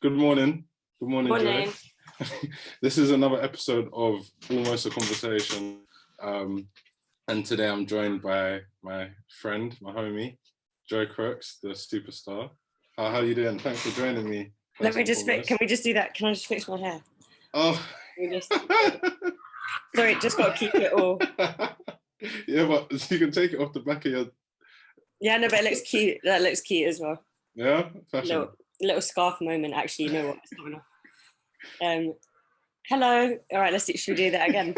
Good morning. Good morning, Joy. Morning. This is another episode of Almost a Conversation. And today I'm joined by my friend, my homie, Joy Crooks, the superstar. How are you doing? Thanks for joining me. Let me just fix, can we just do that? Can I just fix my hair? Oh. Sorry, just got to keep it all. Yeah, but you can take it off the back of your... Yeah, no, but it looks cute. That looks cute as well. Yeah? Fashion. Little scarf moment, actually. You know what? It's coming off. Hello. All right, should we do that again?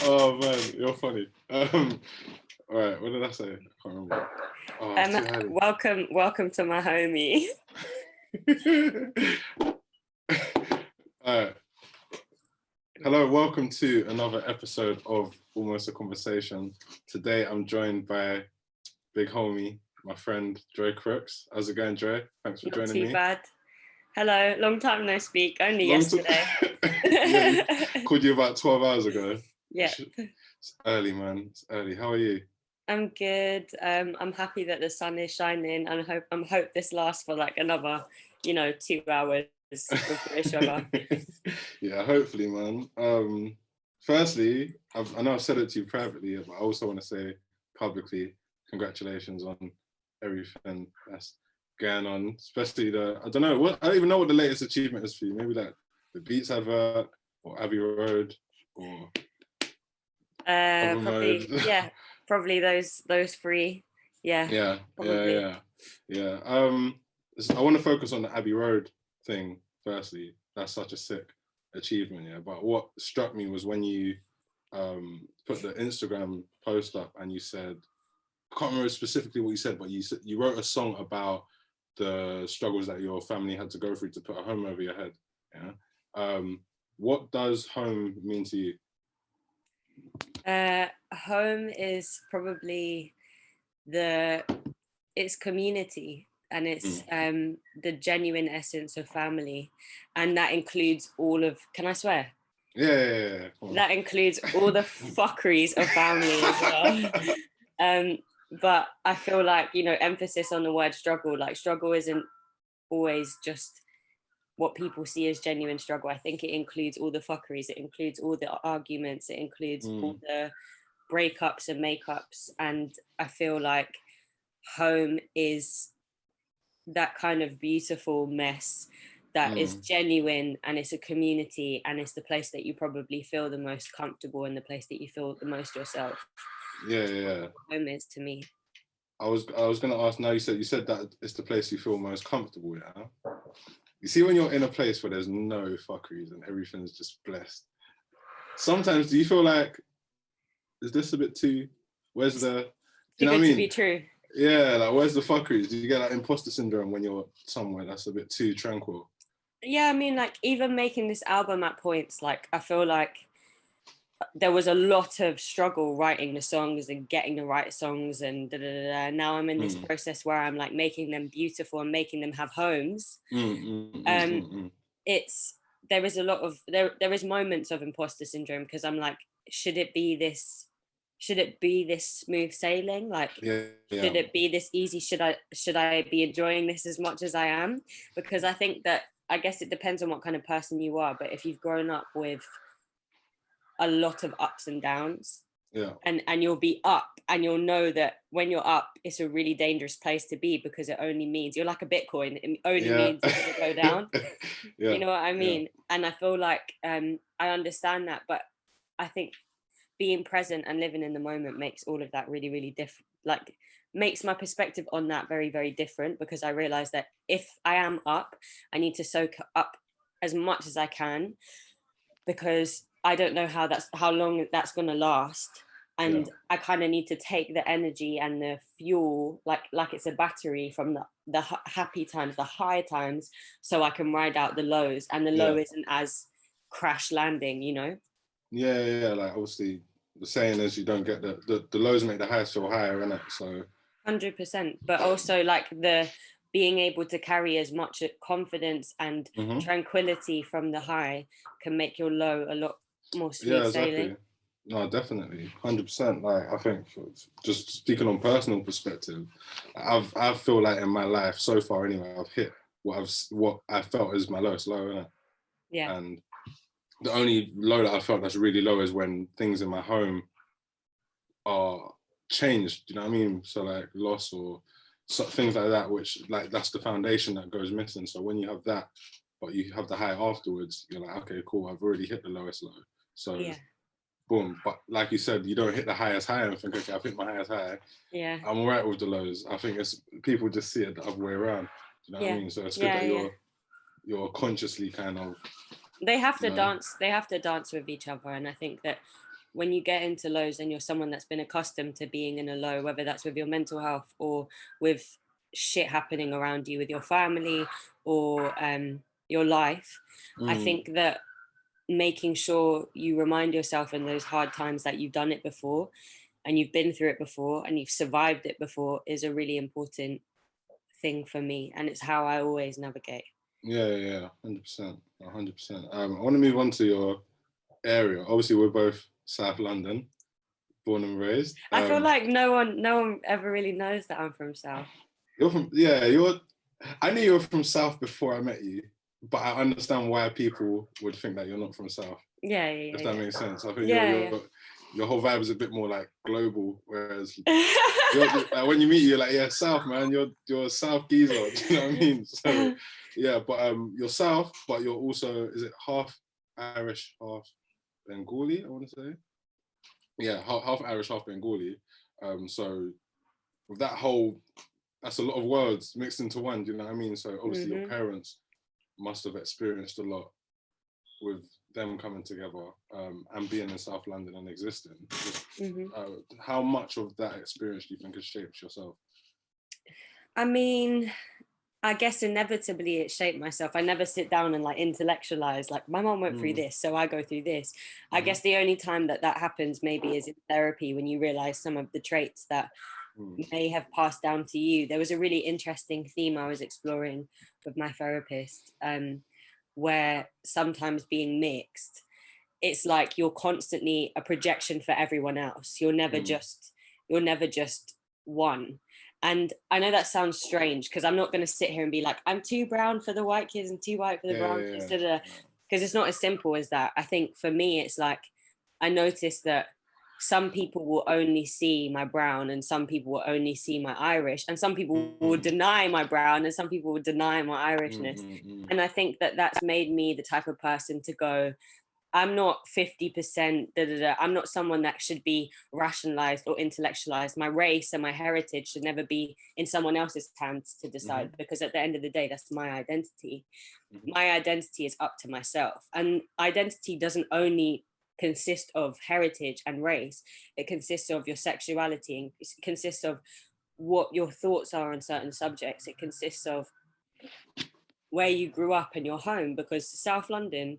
Oh, man, you're funny. All right, what did I say? I can't remember. Oh, welcome to my homie. Hello, welcome to another episode of Almost a Conversation. Today I'm joined by big homie, my friend Joy Crooks. How's it going, Joy? Thanks for joining me. Not too bad. Hello, long time no speak, only yesterday. Yeah, called you about 12 hours ago. Yeah. It's early, man. It's early. How are you? I'm good. I'm happy that the sun is shining, and I hope this lasts for like another, 2 hours with each other. Yeah, hopefully, man. Firstly, I know I've said it to you privately, but I also want to say publicly, congratulations on everything that's going on, especially I don't even know what the latest achievement is for you. Maybe like the Beats advert or Abbey Road or probably those three. Yeah. Yeah. I want to focus on the Abbey Road thing firstly. That's such a sick achievement, yeah. But what struck me was when you put the Instagram post up and you said, I can't remember specifically what you said, but you wrote a song about the struggles that your family had to go through to put a home over your head. Yeah. What does home mean to you? Home is probably it's community, and it's the genuine essence of family, and that includes all of, can I swear? Yeah. That includes all the fuckeries of family as well. But I feel like, emphasis on the word struggle, like struggle isn't always just what people see as genuine struggle. I think it includes all the fuckeries, it includes all the arguments, it includes all the breakups and makeups. And I feel like home is that kind of beautiful mess that is genuine, and it's a community, and it's the place that you probably feel the most comfortable and the place that you feel the most yourself. Yeah. Home is to me. I was gonna ask, now you said that it's the place you feel most comfortable, yeah? You see, when you're in a place where there's no fuckeries and everything's just blessed, sometimes do you feel like, is this a bit too, where's the, you know what I mean? To be true. Yeah, like where's the fuckeries? Do you get like imposter syndrome when you're somewhere that's a bit too tranquil? Yeah, I mean, like even making this album at points, like I feel like there was a lot of struggle writing the songs and getting the right songs and now I'm in this process where I'm like making them beautiful and making them have homes. There is a lot of there is moments of imposter syndrome, because I'm like, should it be this smooth sailing? Like, should it be this easy? Should I be enjoying this as much as I am? Because I think that, I guess it depends on what kind of person you are, but if you've grown up with a lot of ups and downs, and you'll be up, and you'll know that when you're up, it's a really dangerous place to be, because it only means you're like a Bitcoin. It only means it's going to go down. You know what I mean? And I feel like I understand that, but I think being present and living in the moment makes all of that really, really different. Like, makes my perspective on that very, very different, because I realize that if I am up, I need to soak up as much as I can, because I don't know how long that's going to last. And I kind of need to take the energy and the fuel, like it's a battery, from the happy times, the high times, so I can ride out the lows, and the low isn't as crash landing, Yeah, like obviously the saying is, you don't get the lows make the highs feel higher, innit? So 100%, but also like the being able to carry as much confidence and tranquility from the high can make your low a lot more smooth sailing. No, definitely, 100%. Like I think, just speaking on personal perspective, I feel like in my life so far anyway, I've hit what I felt is my lowest low, innit? Yeah. And the only low that I felt that's really low is when things in my home are changed. You know what I mean? So like loss or things like that, which like that's the foundation that goes missing. So when you have that, but you have the high afterwards, you're like, okay, cool, I've already hit the lowest low. So Yeah. boom. But like you said, you don't hit the highest high and think, okay, I've hit my highest high. Yeah. I'm all right with the lows. I think it's people just see it the other way around. Do you know what I mean? So it's good that you're consciously kind of, they have to dance with each other. And I think that when you get into lows and you're someone that's been accustomed to being in a low, whether that's with your mental health or with shit happening around you with your family or your life, I think that making sure you remind yourself in those hard times that you've done it before and you've been through it before and you've survived it before is a really important thing for me, and it's how I always navigate. Yeah, 100%, 100%. I want to move on to your area. Obviously, we're both South London, born and raised. I feel like no one ever really knows that I'm from South. You're from, I knew you were from South before I met you, but I understand why people would think that you're not from South. Yeah. If that makes sense. I think your whole vibe is a bit more like global, whereas like, when you meet you're like, yeah, South, man, you're a South geezer. Do you know what I mean? So yeah, but you're South, but you're also, is it half Irish, half Bengali, I want to say? Yeah, half Irish, half Bengali. So with that whole, that's a lot of words mixed into one, do you know what I mean? So obviously your parents must have experienced a lot with them coming together and being in South London and existing. How much of that experience do you think has shaped yourself? I mean, I guess inevitably it shaped myself. I never sit down and like intellectualize, like my mom went through this, so I go through this. I guess the only time that happens maybe is in therapy, when you realize some of the traits that may have passed down to you. There was a really interesting theme I was exploring with my therapist, where sometimes being mixed, it's like you're constantly a projection for everyone else. You're never just one. And I know that sounds strange because I'm not going to sit here and be like, I'm too brown for the white kids and too white for the brown kids, because it's not as simple as that. I think for me, it's like, I noticed that some people will only see my brown and some people will only see my Irish, and some people will deny my brown and some people will deny my Irishness. And I think that that's made me the type of person to go, I'm not 50%, I'm not someone that should be rationalized or intellectualized. My race and my heritage should never be in someone else's hands to decide, because at the end of the day, that's my identity. My identity is up to myself. And identity doesn't only consist of heritage and race. It consists of your sexuality, and it consists of what your thoughts are on certain subjects. It consists of where you grew up in your home, because South London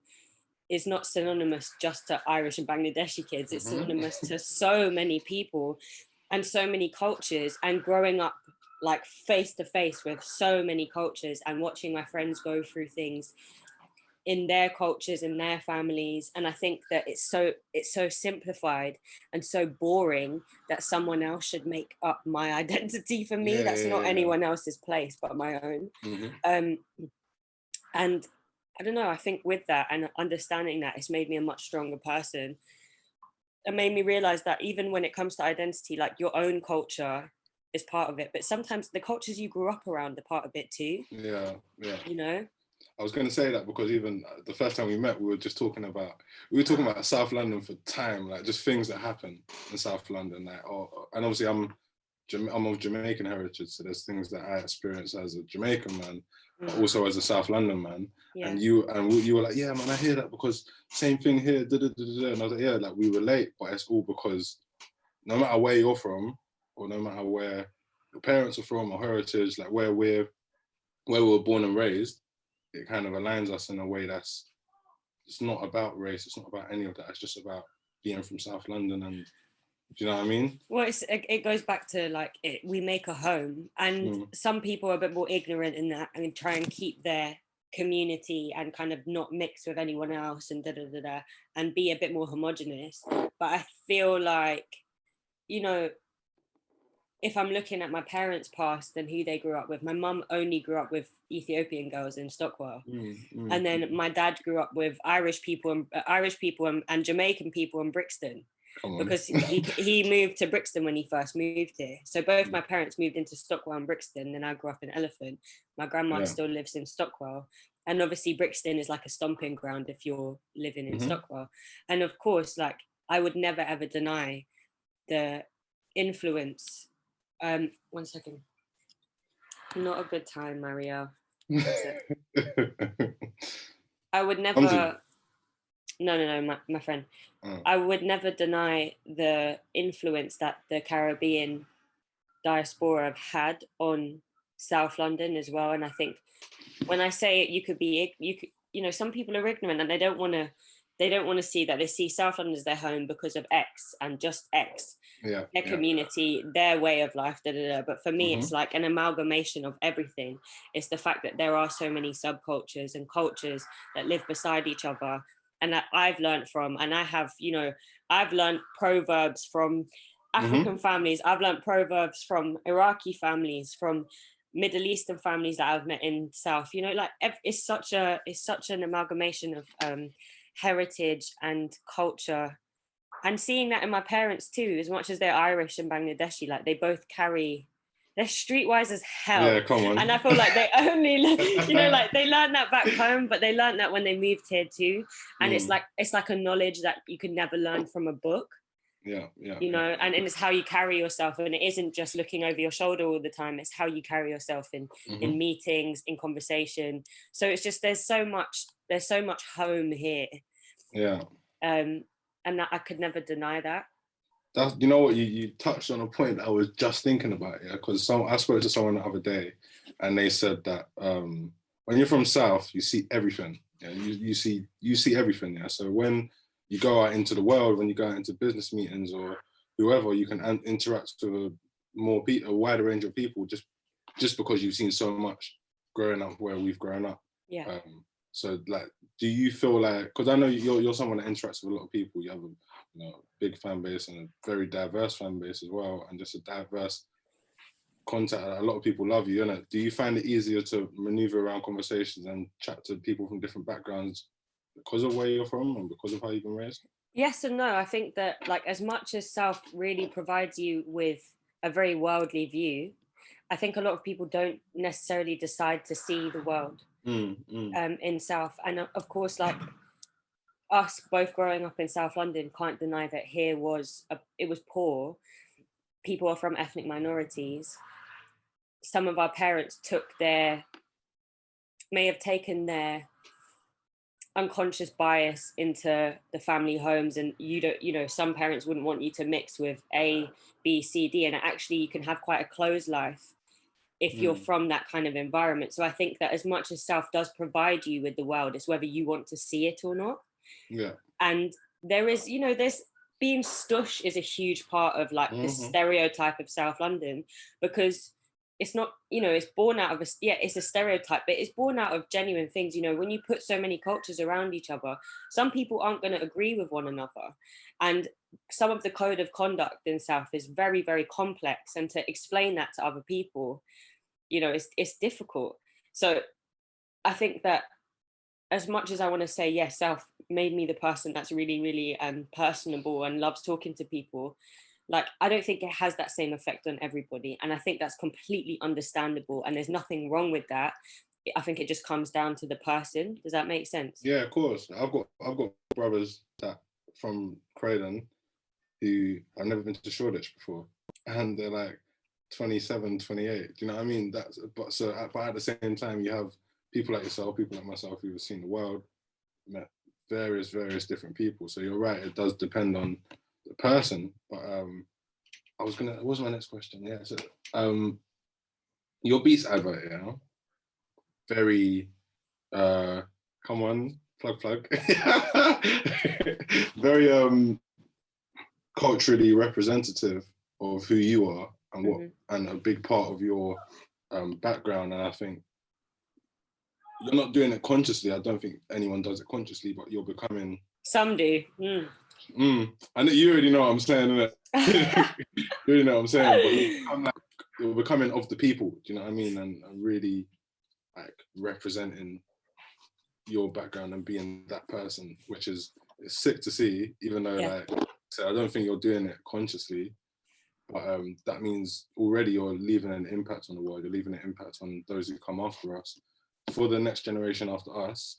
is not synonymous just to Irish and Bangladeshi kids. It's synonymous to so many people and so many cultures, and growing up like face to face with so many cultures and watching my friends go through things in their cultures, in their families. And I think that it's so simplified and so boring that someone else should make up my identity for me. That's not anyone else's place but my own. And I don't know, I think with that and understanding that, it's made me a much stronger person. It made me realize that even when it comes to identity, like your own culture is part of it, but sometimes the cultures you grew up around are part of it too. Yeah. You know? I was going to say that because even the first time we met, we were talking about South London for time, like just things that happen in South London. Like, and obviously I'm of Jamaican heritage, so there's things that I experience as a Jamaican man, but also as a South London man. Yeah. And you were like, yeah, man, I hear that because same thing here. And I was like, yeah, like we relate, but it's all because no matter where you're from, or no matter where your parents are from or heritage, like where we were born and raised, it kind of aligns us in a way that's, it's not about race, it's not about any of that, it's just about being from South London. And do you know what I mean? Well, it goes back to like we make a home, and some people are a bit more ignorant in that and try and keep their community and kind of not mix with anyone else and and be a bit more homogenous. But I feel like, you know, if I'm looking at my parents' past and who they grew up with, my mum only grew up with Ethiopian girls in Stockwell, and then my dad grew up with Irish people and Jamaican people in Brixton, because he moved to Brixton when he first moved here. So both my parents moved into Stockwell and Brixton, and I grew up in Elephant. My grandma still lives in Stockwell, and obviously Brixton is like a stomping ground if you're living in Stockwell. And of course, like, I would never ever deny the influence. 1 second. Not a good time, Mario. I would never. No, my friend. I would never deny the influence that the Caribbean diaspora have had on South London as well. And I think when I say it, you could, some people are ignorant and they don't want to see that. They see South London as their home because of X and just X. Their community, their way of life, but for me it's like an amalgamation of everything. It's the fact that there are so many subcultures and cultures that live beside each other, and that I've learned from. And I have, I've learned proverbs from African families, I've learned proverbs from Iraqi families, from Middle Eastern families that I've met in South. Like, it's such an amalgamation of heritage and culture. And seeing that in my parents too, as much as they're Irish and Bangladeshi, like, they both they're streetwise as hell. Yeah, come on. And I feel like they only, like, they learned that back home, but they learned that when they moved here too. And it's like a knowledge that you could never learn from a book. And it's how you carry yourself. And it isn't just looking over your shoulder all the time. It's how you carry yourself in meetings, in conversation. So it's just, there's so much home here. Yeah. And that I could never deny that. That's, you know what, you touched on a point I was just thinking about, because I spoke to someone the other day, and they said that when you're from South, you see everything. You see everything. So when you go out into the world, when you go out into business meetings or whoever, you can interact with a wider range of people just because you've seen so much growing up where we've grown up. Yeah. So, like, do you feel like, because I know you're someone that interacts with a lot of people, you have a big fan base and a very diverse fan base as well, and just a diverse contact. A lot of people love you, innit? Do you find it easier to maneuver around conversations and chat to people from different backgrounds because of where you're from and because of how you've been raised? Yes and no. I think that, like, as much as South really provides you with a very worldly view, I think a lot of people don't necessarily decide to see the world in South. And of course, like, us both growing up in South London, can't deny that here it was poor. People are from ethnic minorities. Some of our parents may have taken their unconscious bias into the family homes, and some parents wouldn't want you to mix with A, B, C, D, and actually you can have quite a closed life if you're from that kind of environment. So I think that as much as South does provide you with the world, it's whether you want to see it or not. Yeah. And there's being stush is a huge part of, like, the stereotype of South London, because it's not, it's born out of it's a stereotype, but it's born out of genuine things. When you put so many cultures around each other, some people aren't going to agree with one another. And some of the code of conduct in South is very, very complex. And to explain that to other people, it's difficult. So I think that as much as I want to say, yes, South made me the person that's really, really personable and loves talking to people, like, I don't think it has that same effect on everybody. And I think that's completely understandable. And there's nothing wrong with that. I think it just comes down to the person. Does that make sense? Yeah, of course. I've got brothers that from Croydon who have never been to Shoreditch before. And they're like 27, 28. Do you know what I mean? But at the same time, you have people like yourself, people like myself who have seen the world, met various different people. So you're right, it does depend on the person. But what was my next question? Yeah, so your Beats advert, very come on, plug. Very culturally representative of who you are and what and a big part of your background. And I think you're not doing it consciously. I don't think anyone does it consciously, but you're becoming. Some do. And you already know what I'm saying, innit? You already know what I'm saying, but you're becoming of the people. Do you know what I mean? And really like representing your background and being that person, which is it's sick to see. Even though like so I don't think you're doing it consciously. But that means already you're leaving an impact on the world. You're leaving an impact on those who come after us. For the next generation after us,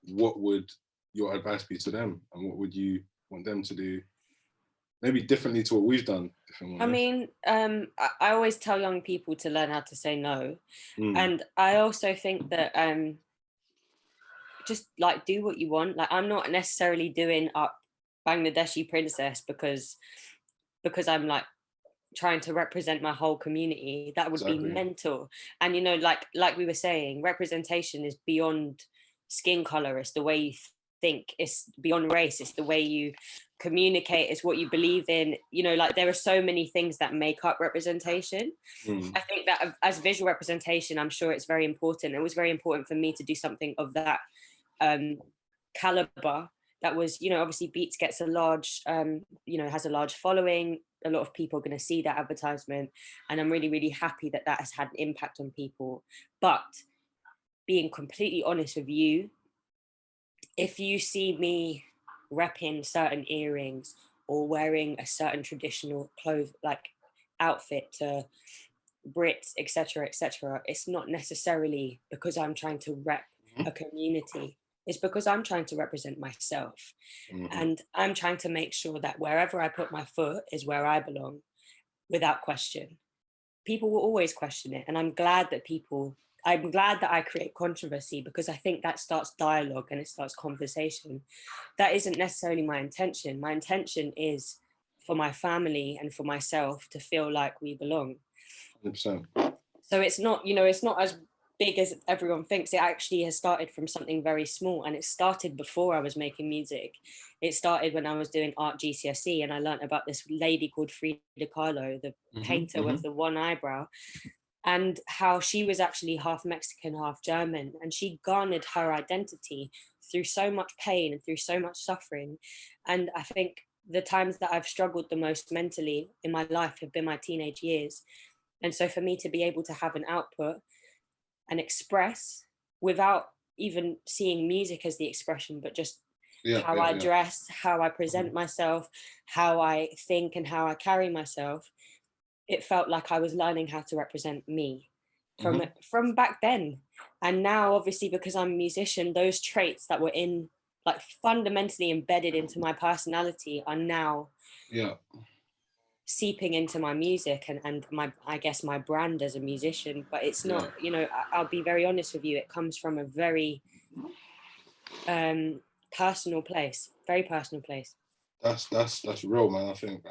what would your advice be to them? And what would you want them to do? Maybe differently to what we've done. I mean, I always tell young people to learn how to say no. And I also think that just like do what you want. Like I'm not necessarily doing up Bangladeshi princess because I'm like trying to represent my whole community. That would be mental. And you know, like we were saying, representation is beyond skin color. It's the way you think. It's beyond race. It's the way you communicate. It's what you believe in. You know, like there are so many things that make up representation. I think that as visual representation, I'm sure it's very important. It was very important for me to do something of that caliber. That was, you know, obviously Beats gets a large, you know, has a large following. A lot of people are going to see that advertisement, and I'm really, really happy that that has had an impact on people. But being completely honest with you, if you see me repping certain earrings or wearing a certain traditional clothes like outfit to Brits, etc., it's not necessarily because I'm trying to rep a community. It's because I'm trying to represent myself. And I'm trying to make sure that wherever I put my foot is where I belong, without question. People will always question it. And I'm glad that I create controversy, because I think that starts dialogue and it starts conversation. That isn't necessarily my intention. My intention is for my family and for myself to feel like we belong. 100%. So it's not, you know, it's not as big as everyone thinks. It actually has started from something very small, and it started before I was making music. It started when I was doing art GCSE, and I learned about this lady called Frida Kahlo, the painter with the one eyebrow, and how she was actually half Mexican, half German, and she garnered her identity through so much pain and through so much suffering. And I think the times that I've struggled the most mentally in my life have been my teenage years. And so for me to be able to have an output and express without even seeing music as the expression, but just how I dress, how I present myself, how I think and how I carry myself, it felt like I was learning how to represent me from back then. And now, obviously, because I'm a musician, those traits that were like fundamentally embedded into my personality are now seeping into my music and my, I guess, my brand as a musician. But it's not, you know, I'll be very honest with you, it comes from a very personal place, very personal place. That's real, man. I think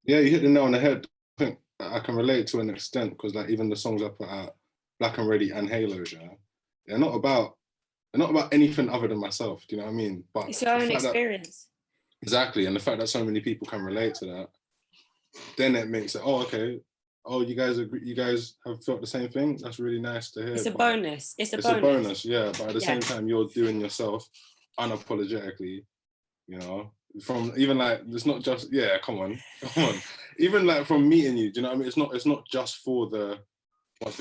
you hit the nail on the head. I think I can relate to an extent, because like even the songs I put out, Black and Ready and Halos, they're not about anything other than myself. Do you know what I mean? But it's your own experience. Exactly, and the fact that so many people can relate to that, then it makes it, okay, you guys agree, you guys have felt the same thing. That's really nice to hear. It's a bonus. It's a bonus, yeah. But at the same time, you're doing yourself unapologetically, you know. From even like, it's not just come on. Even like from meeting you, do you know what I mean? It's not just for the